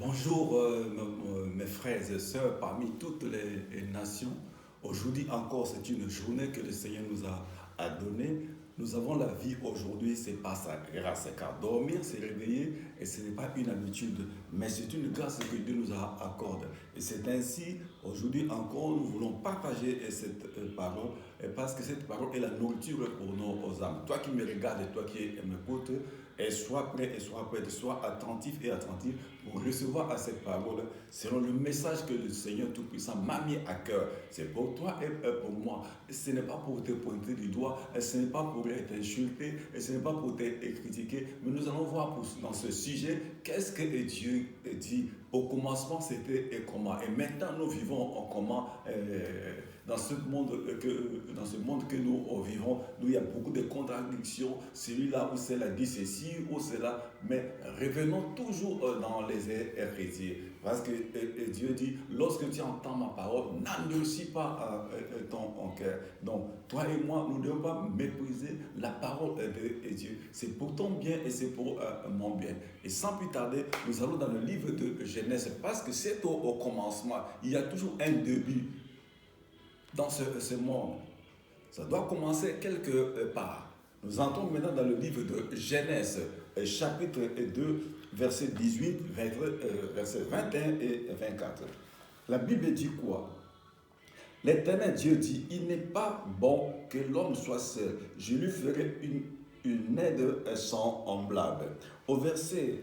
Bonjour mes frères et sœurs parmi toutes les nations. Aujourd'hui encore, c'est une journée que le Seigneur nous a donnée. Nous avons la vie aujourd'hui, c'est pas sa grâce, car dormir, c'est réveiller et ce n'est pas une habitude, mais c'est une grâce que Dieu nous accorde. Et c'est ainsi, aujourd'hui encore, nous voulons partager cette parole, parce que cette parole est la nourriture pour nos âmes. Toi qui me regardes et toi qui m'écoutes, et sois prêt et sois prête, sois attentif et attentif pour recevoir à cette parole selon le message que le Seigneur Tout-Puissant m'a mis à cœur. C'est pour toi et pour moi. Ce n'est pas pour te pointer du doigt, ce n'est pas pour t'insulter, ce n'est pas pour te critiquer, mais nous allons voir dans ce sujet qu'est-ce que Dieu dit. Au commencement, c'était et comment. Et maintenant, nous vivons en comment dans ce monde que nous vivons. Nous, il y a beaucoup de contradictions. Celui-là ou celle-là dit ceci ou cela. Mais revenons toujours dans les héritiers. Parce que Dieu dit, lorsque tu entends ma parole, n'endurcis pas ton cœur. Donc, toi et moi, nous ne devons pas mépriser la parole de Dieu. C'est pour ton bien et c'est pour mon bien. Et sans plus tarder, nous allons dans le livre de Genèse. Parce que c'est au commencement. Il y a toujours un début dans ce monde. Ça doit commencer quelque part. Nous entrons maintenant dans le livre de Genèse, chapitre 2, verset 18, verset 21 et 24. La Bible dit quoi? L'Éternel Dieu dit, il n'est pas bon que l'homme soit seul. Je lui ferai une aide semblable. Au verset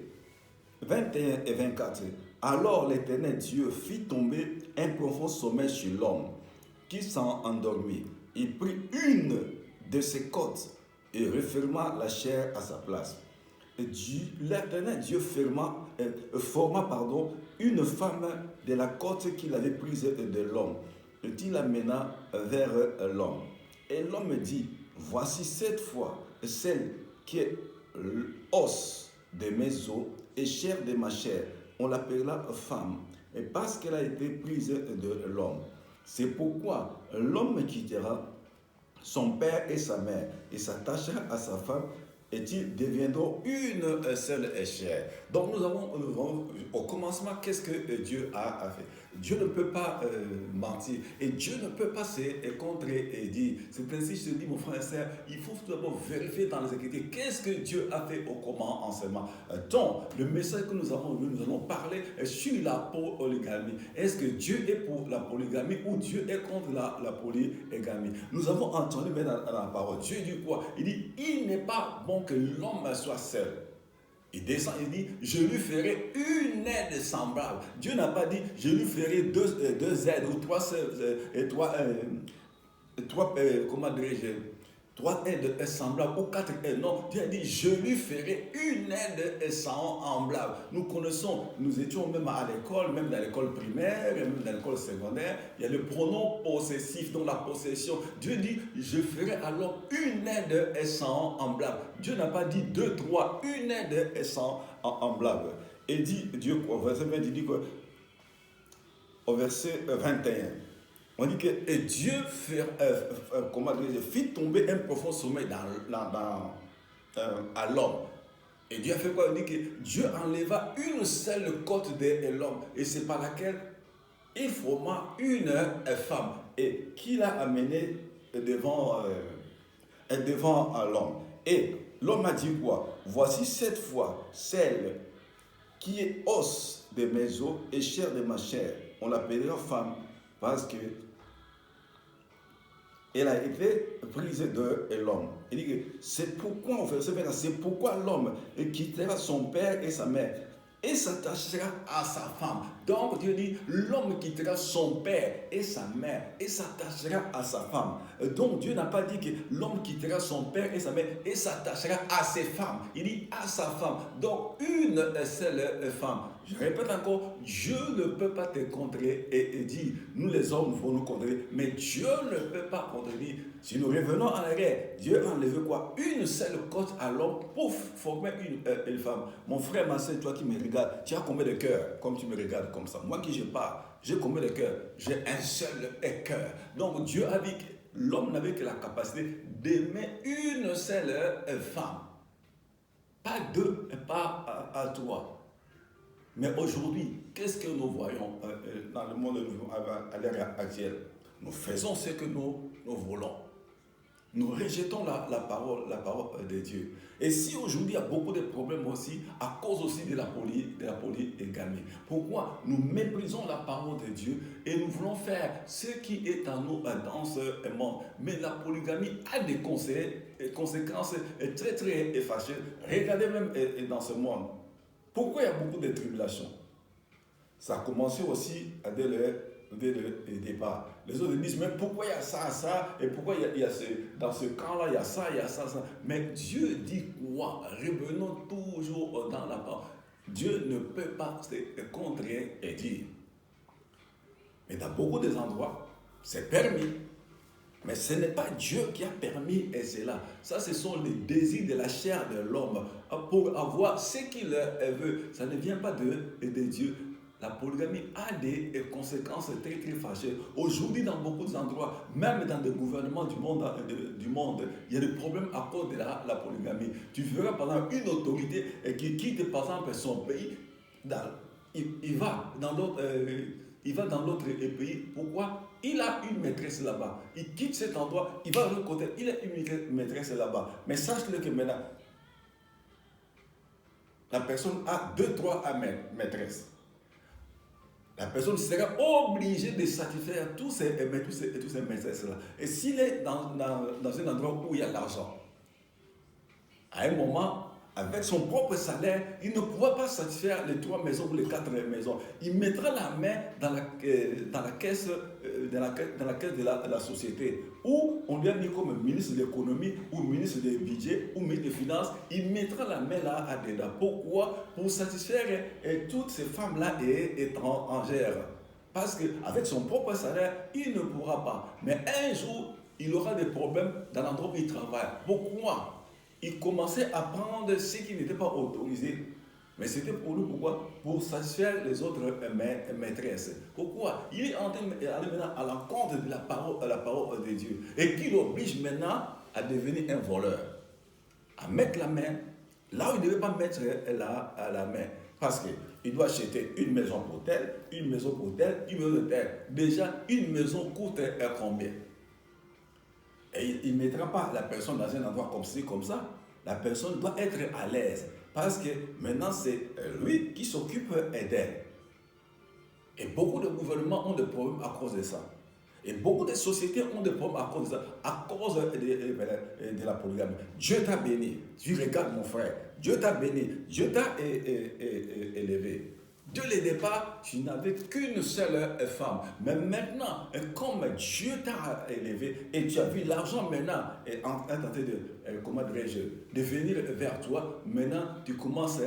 21 et 24, alors l'Éternel Dieu fit tomber un profond sommeil sur l'homme, qui s'en endormit. Il prit une de ses côtes et referma la chair à sa place. L'Éternel Dieu forma une femme de la côte qu'il avait prise de l'homme, et il l'amena vers l'homme. Et l'homme dit, voici cette fois celle qui est os de mes os et chair de ma chair. On l'appellera femme, et parce qu'elle a été prise de l'homme. C'est pourquoi l'homme quittera son père et sa mère et s'attachera à sa femme, et ils deviendront une seule chair. Donc nous avons au commencement, qu'est-ce que Dieu a fait? Dieu ne peut pas mentir et Dieu ne peut pas se contredire. C'est ainsi que je te dis, mon frère et soeur, il faut tout d'abord vérifier dans les Écritures qu'est-ce que Dieu a fait au commencement. Donc le message que nous avons vu, nous allons parler sur la polygamie. Est-ce que Dieu est pour la polygamie ou Dieu est contre la polygamie? Nous avons entendu dans la parole, Dieu dit quoi? Il dit, il n'est pas bon que l'homme soit seul. Il descend, il dit, je lui ferai une aide semblable. Dieu n'a pas dit, je lui ferai deux aides ou comment dirais-je, trois aides semblables ou quatre aides. Non, Dieu a dit, je lui ferai une aide semblable. Nous connaissons, nous étions même à l'école, même dans l'école primaire, même dans l'école secondaire, il y a le pronom possessif, donc la possession. Dieu dit, je ferai alors une aide semblable. Dieu n'a pas dit deux, trois, une aide semblable. Et dit, Dieu quoi? Au verset 20, il dit quoi? Au verset 21. On dit que Dieu fit tomber un profond sommeil à l'homme. Et Dieu a fait quoi? On dit que Dieu enleva une seule côte de l'homme. Et c'est par laquelle il forma une femme. Et qui l'a amené devant l'homme. Et l'homme a dit quoi? Voici cette fois celle qui est os de mes os et chair de ma chair. On l'appellera femme parce que elle a été prise de l'homme. Il dit que c'est pourquoi, c'est pourquoi l'homme quittera son père et sa mère et s'attachera à sa femme. Donc Dieu dit, l'homme quittera son père et sa mère et s'attachera à sa femme. Donc Dieu n'a pas dit que l'homme quittera son père et sa mère et s'attachera à ses femmes. Il dit à sa femme. Donc une seule femme. Je répète encore, Dieu ne peut pas te contrer et dire, nous les hommes vont nous contrer, mais Dieu ne peut pas contredire. Si nous revenons en arrière, Dieu a enlevé quoi? Une seule côte à l'homme pour former une femme. Mon frère, ma soeur, toi qui me regardes, tu as combien de cœurs comme tu me regardes comme ça? Moi qui je parle, j'ai combien de cœurs? J'ai un seul cœur. Donc Dieu a dit que l'homme n'avait que la capacité d'aimer une seule femme. Pas deux, pas à toi. Mais aujourd'hui, qu'est-ce que nous voyons dans le monde à l'ère actuelle? Nous faisons ce que nous voulons. Nous rejetons la parole de Dieu. Et si aujourd'hui il y a beaucoup de problèmes aussi, à cause aussi de la polygamie. Pourquoi? Nous méprisons la parole de Dieu et nous voulons faire ce qui est en nous dans ce monde. Mais la polygamie a des conséquences très très fâcheuses. Regardez même dans ce monde. Pourquoi il y a beaucoup de tribulations? Ça a commencé aussi dès le départ. Les autres disent, mais pourquoi il y a ça, et pourquoi il y a dans ce camp-là, il y a ça. Mais Dieu dit quoi? Revenons toujours dans la parole. Dieu ne peut pas se contredire. Mais dans beaucoup d'endroits, c'est permis. Mais ce n'est pas Dieu qui a permis et cela. Ça, ce sont les désirs de la chair de l'homme pour avoir ce qu'il veut. Ça ne vient pas de Dieu. La polygamie a des conséquences très très fâcheuses. Aujourd'hui, dans beaucoup d'endroits, même dans des gouvernements du monde, il y a des problèmes à cause de la polygamie. Tu verras par exemple une autorité qui quitte par exemple son pays, il va dans l'autre pays. Pourquoi? Il a une maîtresse là-bas. Il quitte cet endroit, il va de l'autre côté, il a une maîtresse là-bas. Mais sache-le que maintenant, la personne a 2-3 maîtresses. La personne sera obligée de satisfaire tous ces maîtresses-là. Et s'il est dans un endroit où il y a l'argent, à un moment, avec son propre salaire, il ne pourra pas satisfaire les 3 maisons ou les 4 maisons. Il mettra la main dans la caisse de la société, où on lui a mis comme ministre de l'économie, ou ministre du budget, ou ministre des finances. Il mettra la main là-dedans. Pourquoi? Pour satisfaire toutes ces femmes-là étrangères. Parce qu'avec son propre salaire, il ne pourra pas. Mais un jour, il aura des problèmes dans l'endroit où il travaille. Pourquoi? Il commençait à prendre ce qui n'était pas autorisé. Mais c'était pour lui, pourquoi? Pour satisfaire les autres maîtresses. Pourquoi? Il est en train d'aller maintenant à l'encontre de la parole de Dieu. Et qui l'oblige maintenant à devenir un voleur. À mettre la main là où il ne devait pas mettre la main. Parce qu'il doit acheter une maison pour tel, une maison pour tel, une maison pour tel. Déjà, une maison coûte combien? Et il ne mettra pas la personne dans un endroit comme ci, comme ça. La personne doit être à l'aise. Parce que maintenant, c'est lui qui s'occupe d'elle. Et beaucoup de gouvernements ont des problèmes à cause de ça. Et beaucoup de sociétés ont des problèmes à cause de ça, à cause de la polygamie. Dieu t'a béni. Tu regardes mon frère. Dieu t'a béni. Dieu t'a élevé. Dès le départ, tu n'avais qu'une seule femme. Mais maintenant, comme Dieu t'a élevé et tu as vu l'argent maintenant est en train de venir vers toi, maintenant tu commences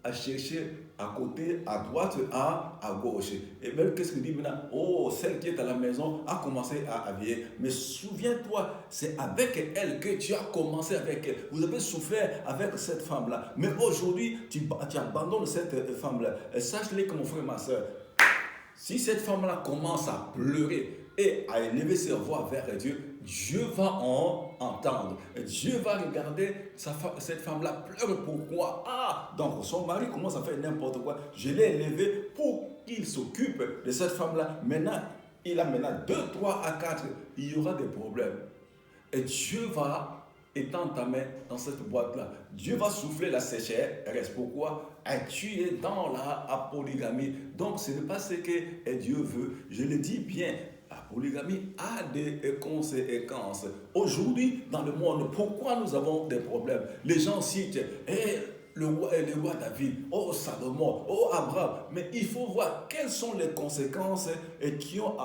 à chercher à côté, à droite, à gauche. Et même qu'est-ce qu'il dit maintenant? Oh, celle qui est à la maison a commencé à vieillir. Mais souviens-toi, c'est avec elle que tu as commencé avec elle. Vous avez souffert avec cette femme-là. Mais aujourd'hui, tu abandonnes cette femme-là. Sache-le que mon frère, ma soeur, si cette femme-là commence à pleurer et à élever ses voix vers Dieu, Dieu va en entendre. Dieu va regarder cette femme-là pleure. Pourquoi? Ah, donc son mari commence à faire n'importe quoi. Je l'ai élevé pour qu'il s'occupe de cette femme-là. Maintenant, il a maintenant 2, 3 à 4. Il y aura des problèmes. Et Dieu va étendre ta main dans cette boîte-là. Dieu va souffler la sécheresse. Pourquoi? Tu es dans la polygamie. Donc, ce n'est pas ce que Dieu veut. Je le dis bien. La polygamie a des conséquences. Aujourd'hui, dans le monde, pourquoi nous avons des problèmes? Les gens citent le roi David, oh Salomon, oh Abraham. Mais il faut voir quelles sont les conséquences qui ont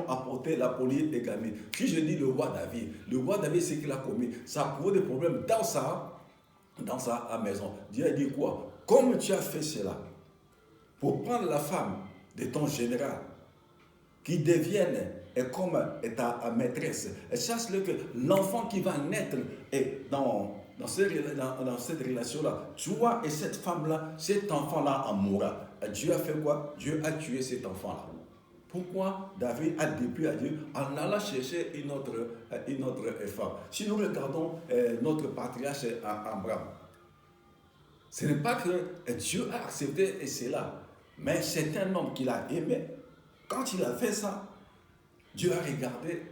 apporté la polygamie. Si je dis le roi David, c'est qu'il a commis. Ça a posé des problèmes dans sa maison. Dieu a dit quoi? Comme tu as fait cela, pour prendre la femme de ton général, qui devienne comme ta maîtresse. Et sache-le que l'enfant qui va naître est dans cette relation-là. Toi et cette femme-là, cet enfant-là en mourra. Dieu a fait quoi? Dieu a tué cet enfant-là. Pourquoi David a déplu à Dieu en allant chercher une autre femme? Si nous regardons notre patriarche Abraham, ce n'est pas que Dieu a accepté cela. Mais c'est un homme qu'il a aimé. Quand il a fait ça, Dieu a regardé.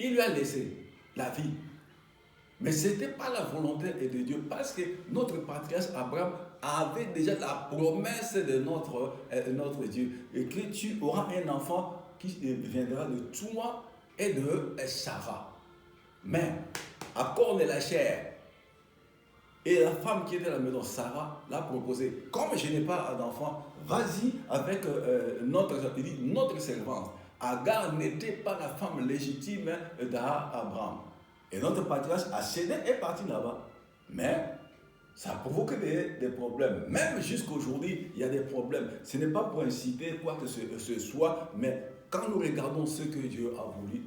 Il lui a laissé la vie. Mais ce n'était pas la volonté de Dieu parce que notre patriarche Abraham avait déjà la promesse de notre Dieu et que tu auras un enfant qui viendra de toi et de Sarah. Mais à cause de la chair, et la femme qui était à la maison, Sarah, l'a proposé, comme je n'ai pas d'enfant, vas-y avec notre servante. Agar n'était pas la femme légitime d'Abraham. Et notre patriarche a cédé et est parti là-bas. Mais ça a provoqué des problèmes. Même jusqu'aujourd'hui, il y a des problèmes. Ce n'est pas pour inciter quoi que ce soit, mais quand nous regardons ce que Dieu a voulu,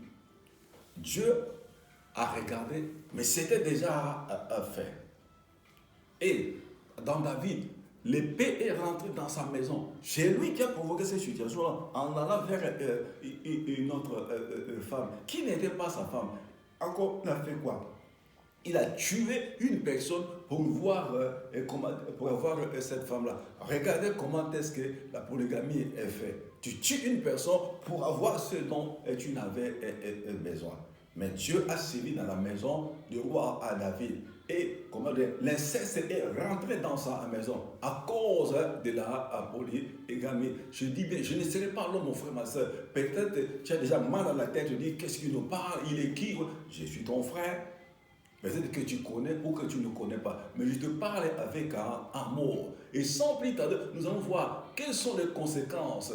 Dieu a regardé, mais c'était déjà fait. Et dans David, l'épée est rentrée dans sa maison. C'est lui qui a provoqué cette situation-là en allant vers une autre femme qui n'était pas sa femme. Encore, il a fait quoi? Il a tué une personne pour avoir cette femme-là. Regardez comment est-ce que la polygamie est faite. Tu tues une personne pour avoir ce dont tu n'avais besoin. Mais Dieu a servi dans la maison du roi à David. Et l'inceste est rentré dans sa maison à cause de la polygamie. Je dis bien, je ne serai pas l'homme, mon frère, ma soeur. Peut-être tu as déjà mal à la tête, tu dis, qu'est-ce qu'il nous parle? Il est qui? Je suis ton frère. Peut-être que tu connais ou que tu ne connais pas. Mais je te parle avec amour. Et sans plus tarder, nous allons voir quelles sont les conséquences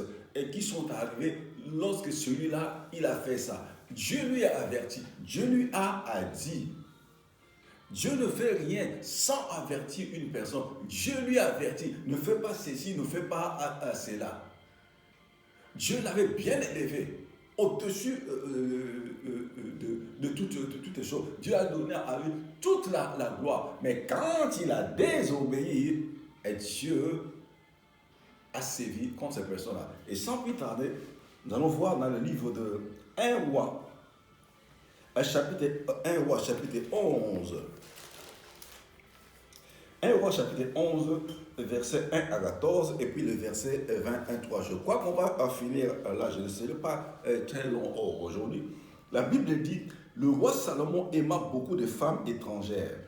qui sont arrivées lorsque celui-là, il a fait ça. Dieu lui a averti. Dieu lui a dit. Dieu ne fait rien sans avertir une personne. Dieu lui a averti. Ne fais pas ceci, ne fais pas cela. Dieu l'avait bien élevé. Au-dessus de toutes choses. Dieu a donné à lui toute la gloire. Mais quand il a désobéi, Dieu a sévi contre ces personnes-là. Et sans plus tarder, nous allons voir dans le livre de 1 roi, chapitre 11. 1 roi chapitre 11, verset 1 à 14, et puis le verset 23. Je crois qu'on va finir là, je ne serai pas très long aujourd'hui. La Bible dit, le roi Salomon aima beaucoup de femmes étrangères,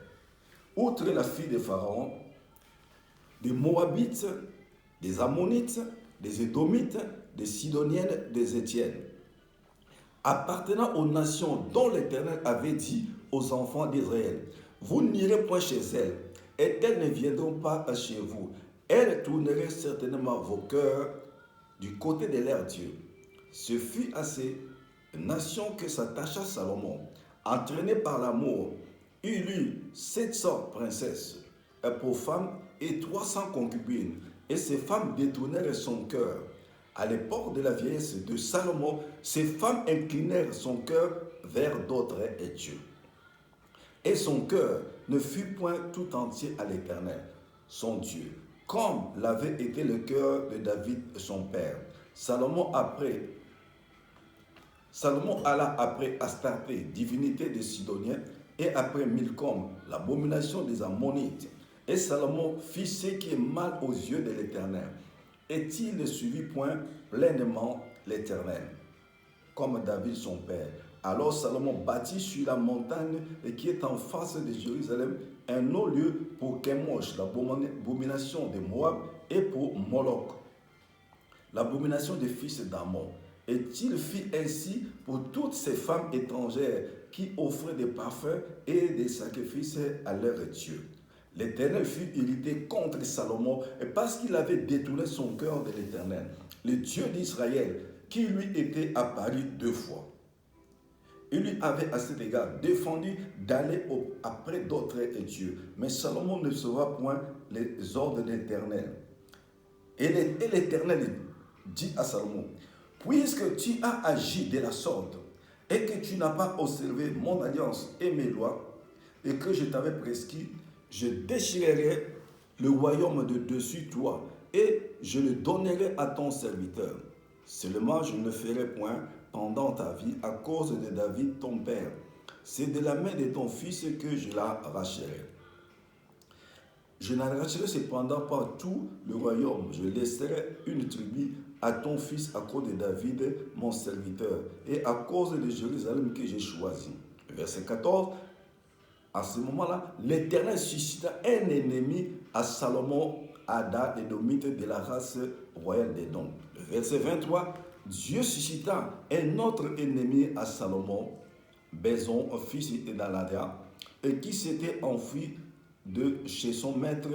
outre la fille de Pharaon, des Moabites, des Ammonites, des Édomites, des Sidoniennes, des Étiennes, appartenant aux nations dont l'Éternel avait dit aux enfants d'Israël, vous n'irez point chez elles, et elles ne viendront pas chez vous. Elles tourneraient certainement vos cœurs du côté de leur Dieu. Ce fut à ces nations que s'attacha Salomon. Entraîné par l'amour, il eut 700 princesses pour femmes et 300 concubines. Et ces femmes détournèrent son cœur. À l'époque de la vieillesse de Salomon, ces femmes inclinèrent son cœur vers d'autres dieux. Et son cœur ne fut point tout entier à l'Éternel, son Dieu, comme l'avait été le cœur de David, son père. Salomon alla après Astarté, divinité des Sidoniens, et après Milcom, l'abomination des Ammonites. Et Salomon fit ce qui est mal aux yeux de l'Éternel. Et-il ne suivit point pleinement l'Éternel, comme David son père? Alors Salomon bâtit sur la montagne qui est en face de Jérusalem un autre lieu pour Chemosh, l'abomination de Moab, et pour Moloch, l'abomination des fils d'Ammon. Et il fit ainsi pour toutes ces femmes étrangères qui offraient des parfums et des sacrifices à leur Dieu. L'Éternel fut irrité contre Salomon parce qu'il avait détourné son cœur de l'Éternel, le Dieu d'Israël, qui lui était apparu 2 fois. Il lui avait à cet égard défendu d'aller après d'autres dieux. Mais Salomon ne saura point les ordres de l'Éternel. Et l'Éternel dit à Salomon, puisque tu as agi de la sorte, et que tu n'as pas observé mon alliance et mes lois, et que je t'avais prescrit, je déchirerai le royaume de dessus toi, et je le donnerai à ton serviteur. Seulement je ne le ferai point pendant ta vie à cause de David ton père. C'est de la main de ton fils que je la racheterai. Je n'arracherai cependant pas tout le royaume. Je laisserai une tribu à ton fils à cause de David, mon serviteur, et à cause de Jérusalem que j'ai choisi. Verset 14. À ce moment-là, l'Éternel suscita un ennemi à Salomon, Hadad, l'édomite de la race royale d'Édom. Verset 23. Dieu suscita un autre ennemi à Salomon, Bézon, fils d'Aladia, et qui s'était enfui de chez son maître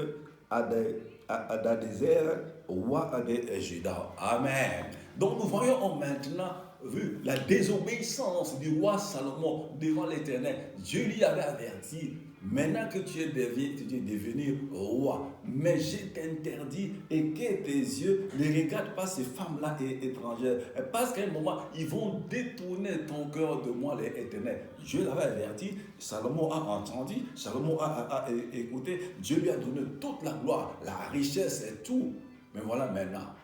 Adadézer, roi de Juda. Amen. Donc nous voyons maintenant, vu la désobéissance du roi Salomon devant l'Éternel. Dieu lui avait averti, maintenant que tu es devenu roi, mais je t'interdis et que tes yeux ne regardent pas ces femmes-là étrangères. Parce qu'à un moment, ils vont détourner ton cœur de moi, l'Éternel. Dieu l'avait averti, Salomon a entendu, Salomon a écouté, Dieu lui a donné toute la gloire, la richesse et tout. Mais voilà maintenant.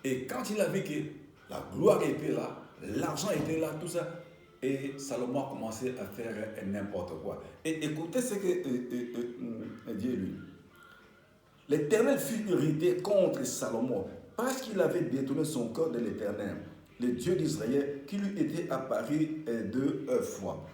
Et quand il a vu que la gloire était là, l'argent était là, tout ça, et Salomon a commencé à faire n'importe quoi. Et écoutez ce que Dieu lui. L'Éternel fut irrité contre Salomon parce qu'il avait détourné son cœur de l'Éternel, le Dieu d'Israël, qui lui était apparu 2 fois.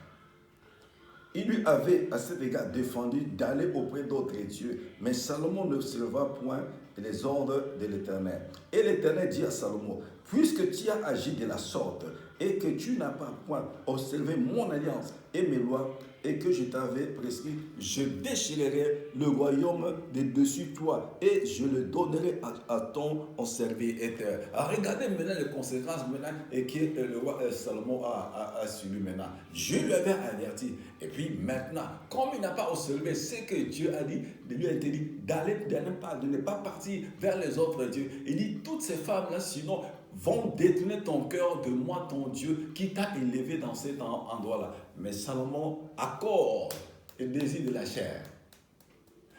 Il lui avait à cet égard défendu d'aller auprès d'autres dieux, mais Salomon n'observa point les ordres de l'Éternel. Et l'Éternel dit à Salomon, puisque tu as agi de la sorte et que tu n'as pas point observé mon alliance et mes lois et que je t'avais prescrit, je déchirerai le royaume de dessus toi et je le donnerai à ton serviteur. Regardez maintenant les conséquences maintenant et que le roi Salomon a subi maintenant. Dieu lui avait averti. Et puis maintenant, comme il n'a pas observé ce que Dieu a dit, de lui a été dit de ne pas partir vers les autres dieux. Il dit, toutes ces femmes-là, sinon, vont détourner ton cœur de moi, ton Dieu, qui t'a élevé dans cet endroit-là. Mais Salomon, à cause du désir de la chair,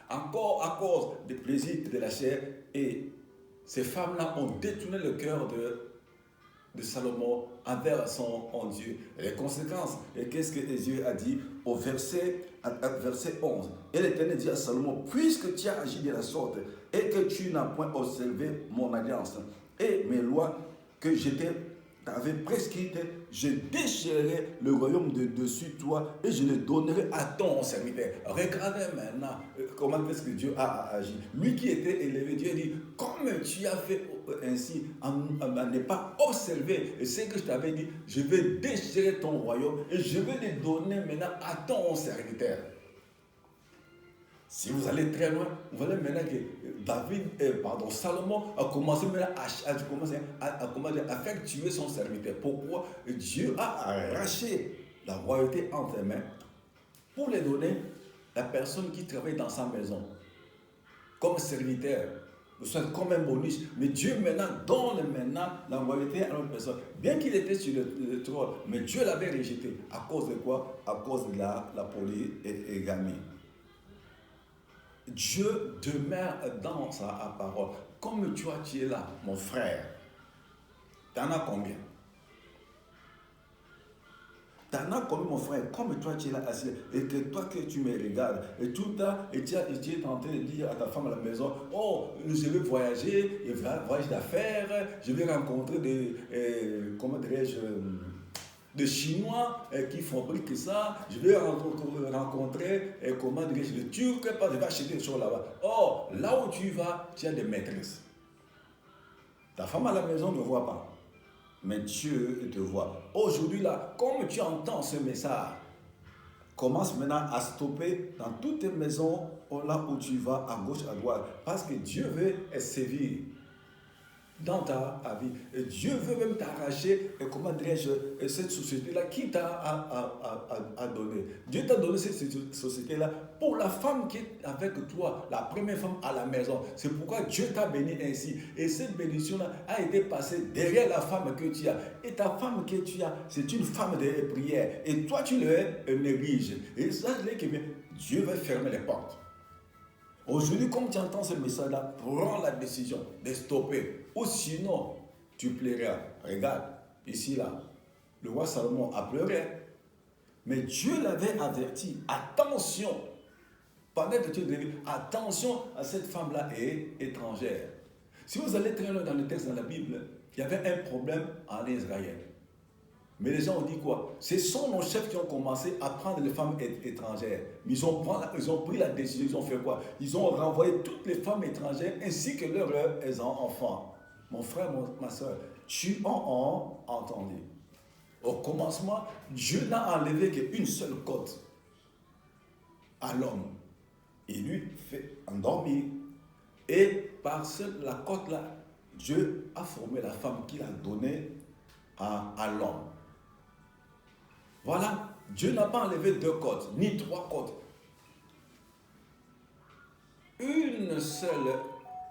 encore à cause des plaisirs de la chair, et ces femmes-là ont détourné le cœur de Salomon envers son Dieu. Et les conséquences, et qu'est-ce que Dieu a dit au verset 11. Et l'Éternel dit à Salomon, puisque tu as agi de la sorte et que tu n'as point observé mon alliance et mes lois que je t'avais prescrites, je déchirerai le royaume de dessus toi et je le donnerai à ton serviteur. Regardez maintenant comment est-ce que Dieu a agi. Lui qui était élevé, Dieu dit, comme tu as fait ainsi, à ne pas observer ce que je t'avais dit, je vais déchirer ton royaume et je vais le donner maintenant à ton serviteur. Si vous allez très loin, vous voyez maintenant que Salomon a commencé à faire tuer son serviteur. Pourquoi? Dieu a arraché la royauté entre ses mains pour les donner à la personne qui travaille dans sa maison comme serviteur, comme un bonus. Mais Dieu maintenant donne la royauté à une personne. Bien qu'il était sur le trône, mais Dieu l'avait rejeté. À cause de quoi? À cause de la polygamie. Dieu demeure dans sa parole. Comme toi, tu es là, mon frère. T'en as combien? T'en as combien, mon frère? Comme toi, tu es là assis. Et que toi, que tu me regardes. Et tout ça, et tu es en train de dire à ta femme à la maison, oh, je vais voyager, voyage d'affaires, je vais rencontrer des Chinois qui fabriquent ça, je vais rencontrer le Turc, je vais acheter des choses là-bas. Or, là où tu vas, tu as des maîtresses. Ta femme à la maison ne voit pas, mais Dieu te voit. Aujourd'hui, là, comme tu entends ce message, commence maintenant à stopper dans toutes tes maisons, là où tu vas, à gauche, à droite, parce que Dieu veut sévir dans ta vie. Et Dieu veut même t'arracher, cette société-là qui t'a donné. Dieu t'a donné cette société-là pour la femme qui est avec toi, la première femme à la maison. C'est pourquoi Dieu t'a béni ainsi. Et cette bénédiction-là a été passée derrière la femme que tu as. Et ta femme que tu as, c'est une femme de prière. Et toi, tu le négliges. Et ça, que Dieu va fermer les portes. Aujourd'hui, comme tu entends ce message-là, prends la décision de stopper. Ou sinon, tu plairas. Regarde, ici, là, le roi Salomon a pleuré. Mais Dieu l'avait averti. Attention, pendant que tu es attention à cette femme-là est étrangère. Si vous allez très loin dans le texte dans la Bible, il y avait un problème en Israël. Mais les gens ont dit quoi? Ce sont nos chefs qui ont commencé à prendre les femmes étrangères. Mais ils ont pris la décision, ils ont fait quoi? Ils ont renvoyé toutes les femmes étrangères ainsi que leurs enfants. Mon frère, ma soeur, tu en as entendu. Au commencement, Dieu n'a enlevé qu'une seule côte à l'homme. Il lui fait endormir. Et par la côte-là, Dieu a formé la femme qu'il a donnée à l'homme. Voilà, Dieu n'a pas enlevé 2 côtes, ni 3 côtes. Une seule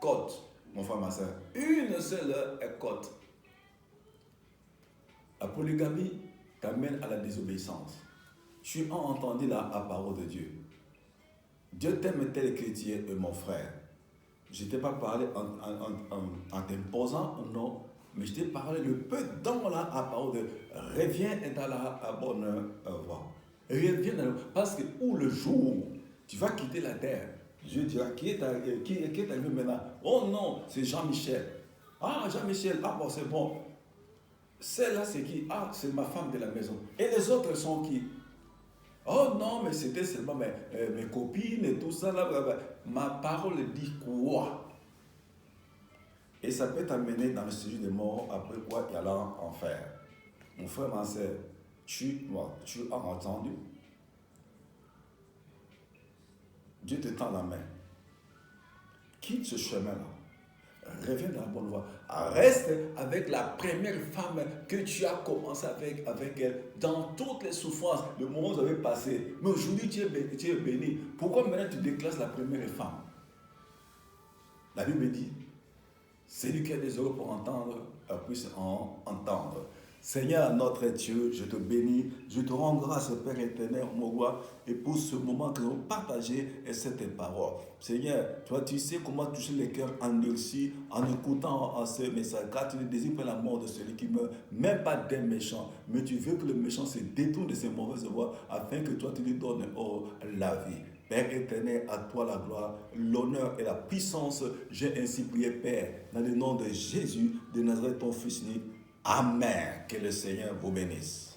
côte, mon frère, ma soeur, une seule côte. La polygamie t'amène à la désobéissance. Tu as entendu la parole de Dieu. Dieu t'aime tel que tu es, mon frère. Je ne t'ai pas parlé en t'imposant, non, mais je t'ai parlé le peu dans la parole de reviens dans la bonne voie. Reviens dans parce que le jour tu vas quitter la terre, Dieu dira qui est arrivé maintenant? Oh non, c'est Jean-Michel. Ah, Jean-Michel, ah bon, c'est bon. Celle-là, c'est qui? Ah, c'est ma femme de la maison. Et les autres sont qui? Oh non, mais c'était seulement mes copines et tout ça. Là, ma parole dit quoi? Et ça peut t'amener dans le séjour des morts, après quoi il y a l'enfer. Mon frère, ma soeur, tu as entendu? Dieu te tend la main. Quitte ce chemin-là. Reviens dans la bonne voie. Reste avec la première femme que tu as commencé avec elle dans toutes les souffrances, le moment où vous avez passé. Mais aujourd'hui, tu es béni. Pourquoi maintenant tu déclasses la première femme? La Bible dit, celui qui a des oreilles pour entendre, puisse entendre. Seigneur, notre Dieu, je te bénis, je te rends grâce, Père éternel, mon roi, et pour ce moment que nous avons partagé cette parole. Seigneur, toi, tu sais comment toucher les cœurs endurcis en écoutant ce message, car tu ne désires pas la mort de celui qui meurt, même pas des méchants, mais tu veux que le méchant se détourne de ses mauvaises voies, afin que toi, tu lui donnes la vie. Père éternel, à toi la gloire, l'honneur et la puissance. J'ai ainsi prié, Père, dans le nom de Jésus de Nazareth, ton Fils unique. Amen. Que le Seigneur vous bénisse.